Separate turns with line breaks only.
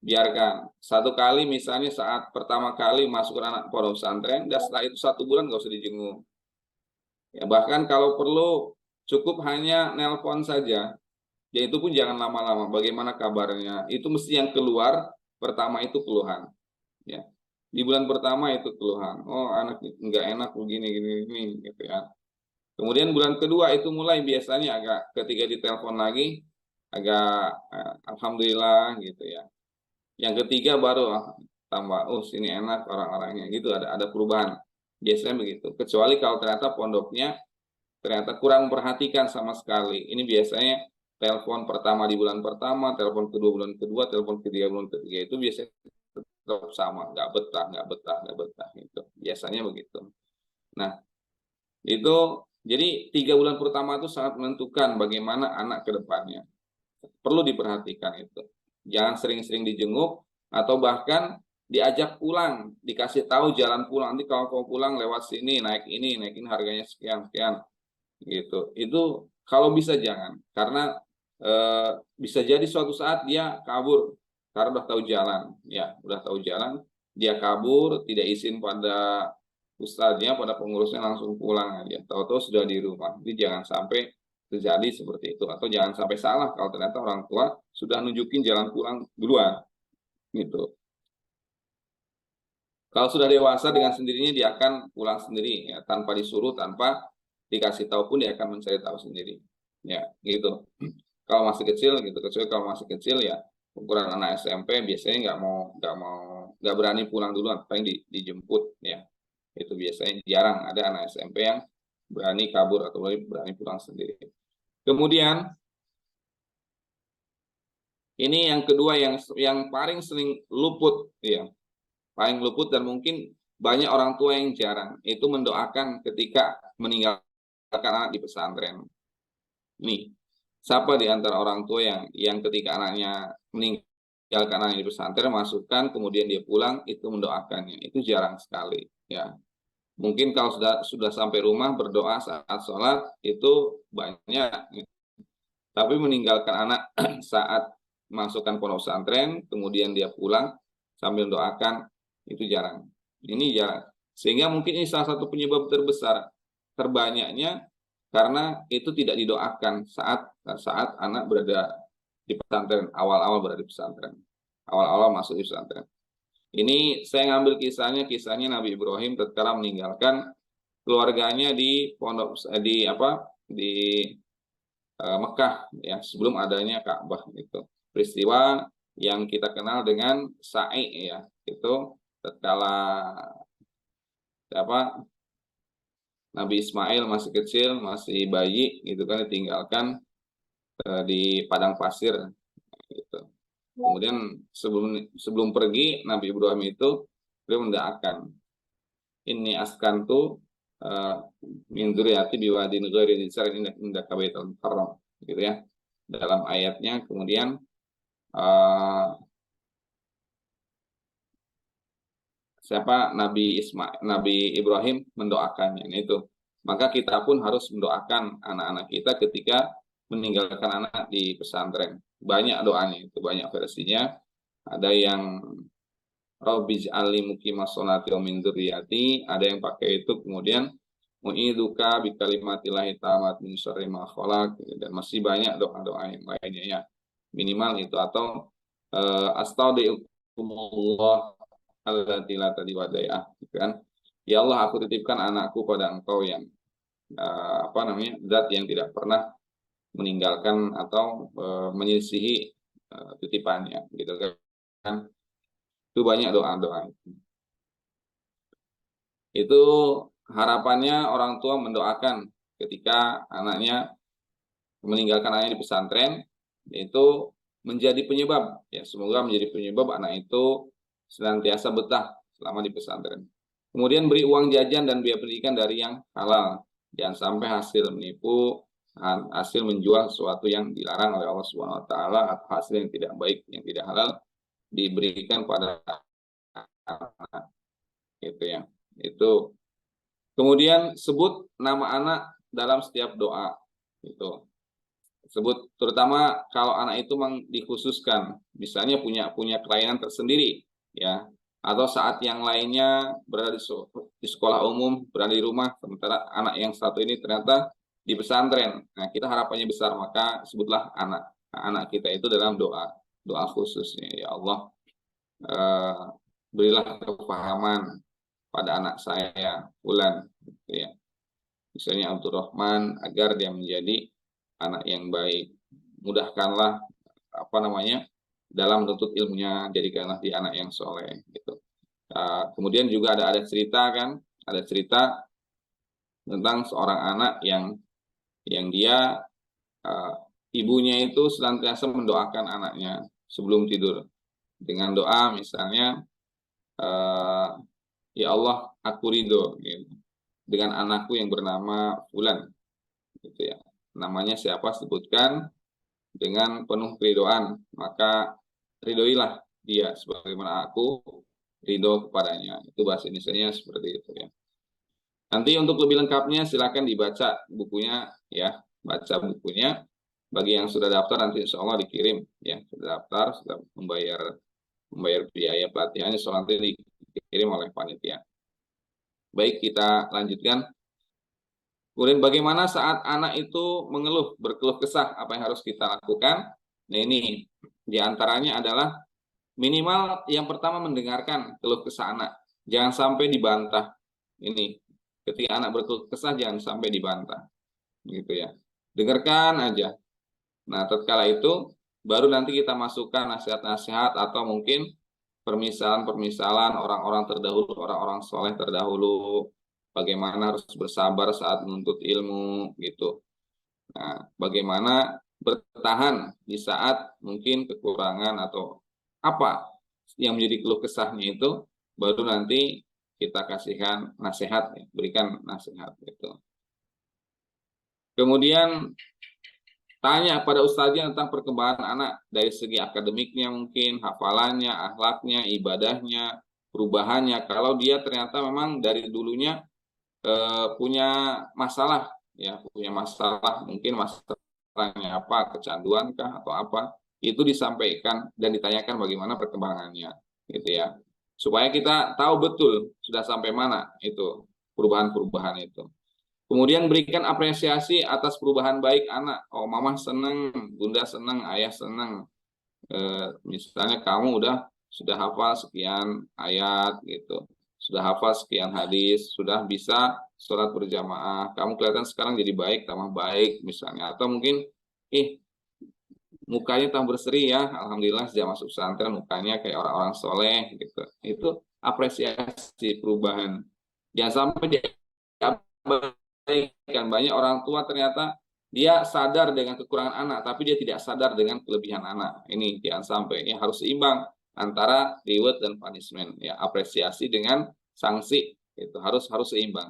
biarkan. Satu kali misalnya saat pertama kali masukkan anak pondok pesantren, dan setelah itu 1 bulan nggak usah dijenguk. Ya, bahkan kalau perlu cukup hanya nelpon saja. Ya itu pun jangan lama-lama. Bagaimana kabarnya? Itu mesti yang keluar pertama itu keluhan. Ya. Di bulan pertama itu keluhan. Oh anak nggak enak begini gini gini gitu ya. Kemudian bulan kedua itu mulai biasanya agak ketika ditelepon lagi agak alhamdulillah gitu ya. Yang ketiga baru tambah oh sini enak orang-orangnya gitu ada perubahan. Biasanya begitu. Kecuali kalau ternyata pondoknya ternyata kurang perhatikan sama sekali. Ini biasanya telepon pertama di bulan pertama, telepon kedua bulan kedua, telepon ketiga bulan ketiga itu biasanya tetap sama, nggak betah, nggak betah, nggak betah gitu. Biasanya begitu. Nah, itu jadi 3 bulan pertama itu sangat menentukan bagaimana anak ke depannya. Perlu diperhatikan itu. Jangan sering-sering dijenguk atau bahkan diajak pulang, dikasih tahu jalan pulang. Nanti kalau mau pulang lewat sini, naik ini harganya sekian sekian gitu. Itu kalau bisa jangan, karena bisa jadi suatu saat dia kabur karena udah tahu jalan, ya udah tahu jalan, dia kabur, tidak izin pada ustadznya, pada pengurusnya langsung pulang aja. Tahu-tahu sudah di rumah. Jadi jangan sampai terjadi seperti itu, atau jangan sampai salah kalau ternyata orang tua sudah nunjukin jalan pulang duluan, gitu. Kalau sudah dewasa dengan sendirinya dia akan pulang sendiri ya, tanpa disuruh, tanpa dikasih tahu pun dia akan mencari tahu sendiri. Ya, gitu. Kalau masih kecil gitu, kecuali kalau masih kecil ya ukuran anak SMP biasanya nggak berani pulang duluan, paling dijemput ya. Itu biasanya jarang ada anak SMP yang berani kabur atau berani pulang sendiri. Kemudian ini yang kedua yang paling sering luput ya. Paling luput dan mungkin banyak orang tua yang jarang itu mendoakan ketika meninggalkan anak di pesantren. Nih, siapa di antara orang tua yang ketika anaknya meninggalkan anaknya di pesantren masukkan kemudian dia pulang itu mendoakannya? Itu jarang sekali ya. Mungkin kalau sudah sampai rumah berdoa saat sholat itu banyak. Tapi meninggalkan anak saat masukkan pondok pesantren kemudian dia pulang sambil doakan itu jarang. Ini jarang. Sehingga mungkin ini salah satu penyebab terbesar terbanyaknya karena itu tidak didoakan saat anak berada di pesantren, awal-awal berada di pesantren, awal-awal masuk di pesantren. Ini saya ngambil kisahnya Nabi Ibrahim tatkala meninggalkan keluarganya di pondok di Mekah ya sebelum adanya Ka'bah itu. Peristiwa yang kita kenal dengan Sa'i ya, itu tatkala Nabi Ismail masih kecil, masih bayi gitu kan ditinggalkan di padang pasir gitu. Kemudian sebelum pergi Nabi Ibrahim itu beliau mendoakan ini askantu min dzurriyyati biwadin ghairi dzi zar'in indaka baitul haram gitu ya. Dalam ayatnya kemudian Nabi Ibrahim mendoakannya itu. Maka kita pun harus mendoakan anak-anak kita ketika meninggalkan anak di pesantren. Banyak doanya itu, banyak versinya. Ada yang Rabbij'alni muqimas sholati wa min dzurriyyati, ada yang pakai itu kemudian mu'iduka bi kalimatillahi tammat min syarri ma khalaq, dan masih banyak doa-doa yang lainnya ya. Minimal itu atau astaudikumullah allati la tadiwadai'ah kan. Ya Allah aku titipkan anakku pada engkau yang zat yang tidak pernah meninggalkan atau menyisihi titipannya gitu kan. Itu banyak doa-doa. Itu harapannya orang tua mendoakan ketika anaknya meninggalkan anaknya di pesantren, itu menjadi penyebab ya, semoga menjadi penyebab anak itu senantiasa betah selama di pesantren. Kemudian beri uang jajan dan biaya pendidikan dari yang halal, jangan sampai hasil menipu, hasil menjual sesuatu yang dilarang oleh Allah Subhanahu wa taala, atau hasil yang tidak baik, yang tidak halal diberikan pada anak gitu ya. Itu kemudian sebut nama anak dalam setiap doa itu. tersebut, terutama kalau anak itu memang dikhususkan, misalnya punya kelainan tersendiri, ya, atau saat yang lainnya berada di sekolah umum, berada di rumah, sementara anak yang satu ini ternyata di pesantren. Nah, kita harapannya besar, maka sebutlah anak kita itu dalam doa khususnya. Ya Allah, berilah kepahaman pada anak saya, Fulan, gitu ya. Misalnya Abdurrahman, agar dia menjadi anak yang baik. Mudahkanlah dalam menuntut ilmunya, jadikanlah dia anak yang soleh gitu. Kemudian juga ada cerita kan, ada cerita tentang seorang anak yang dia ibunya itu senantiasa mendoakan anaknya sebelum tidur dengan doa misalnya, ya Allah, aku ridho gitu, dengan anakku yang bernama Fulan, gitu ya. Namanya siapa sebutkan dengan penuh keridoan, maka ridhoilah dia sebagaimana aku ridho kepadanya. Itu bahasa Indonesianya seperti itu ya. Nanti untuk lebih lengkapnya silakan dibaca bukunya ya, baca bukunya. Bagi yang sudah daftar nanti insya Allah dikirim ya, sudah daftar, sudah membayar biaya pelatihannya, soal nanti dikirim oleh panitia. Baik, kita lanjutkan. Kemudian bagaimana saat anak itu berkeluh kesah, apa yang harus kita lakukan? Nah, ini diantaranya adalah minimal yang pertama mendengarkan keluh kesah anak. Jangan sampai dibantah. Ini, ketika anak berkeluh kesah jangan sampai dibantah. Gitu ya. Dengarkan aja. Nah, tatkala itu baru nanti kita masukkan nasihat-nasihat atau mungkin permisalan-permisalan orang-orang terdahulu, orang-orang soleh terdahulu, bagaimana harus bersabar saat menuntut ilmu gitu. Nah, bagaimana bertahan di saat mungkin kekurangan atau apa yang menjadi keluh kesahnya itu, baru nanti kita kasihkan nasihat, ya, berikan nasihat gitu. Kemudian tanya pada ustaznya tentang perkembangan anak dari segi akademiknya, mungkin hafalannya, akhlaknya, ibadahnya, perubahannya. Kalau dia ternyata memang dari dulunya punya masalah, ya, mungkin masalahnya apa, kecanduan kah atau apa, itu disampaikan dan ditanyakan bagaimana perkembangannya, gitu ya, supaya kita tahu betul sudah sampai mana itu perubahan-perubahan itu. Kemudian berikan apresiasi atas perubahan baik anak. Oh, mama senang, bunda senang, ayah senang. Misalnya kamu sudah hafal sekian ayat gitu, sudah hafal sekian hadis, sudah bisa sholat berjamaah, kamu kelihatan sekarang jadi baik, tambah baik misalnya. Atau mungkin, mukanya tambah berseri ya, alhamdulillah sejak masuk pesantren mukanya kayak orang-orang soleh gitu. Itu apresiasi perubahan. Jangan sampai diabaikan. Banyak orang tua ternyata dia sadar dengan kekurangan anak, tapi dia tidak sadar dengan kelebihan anak. Ini jangan sampai, ya, harus seimbang antara reward dan punishment, ya, apresiasi dengan sanksi, itu harus seimbang.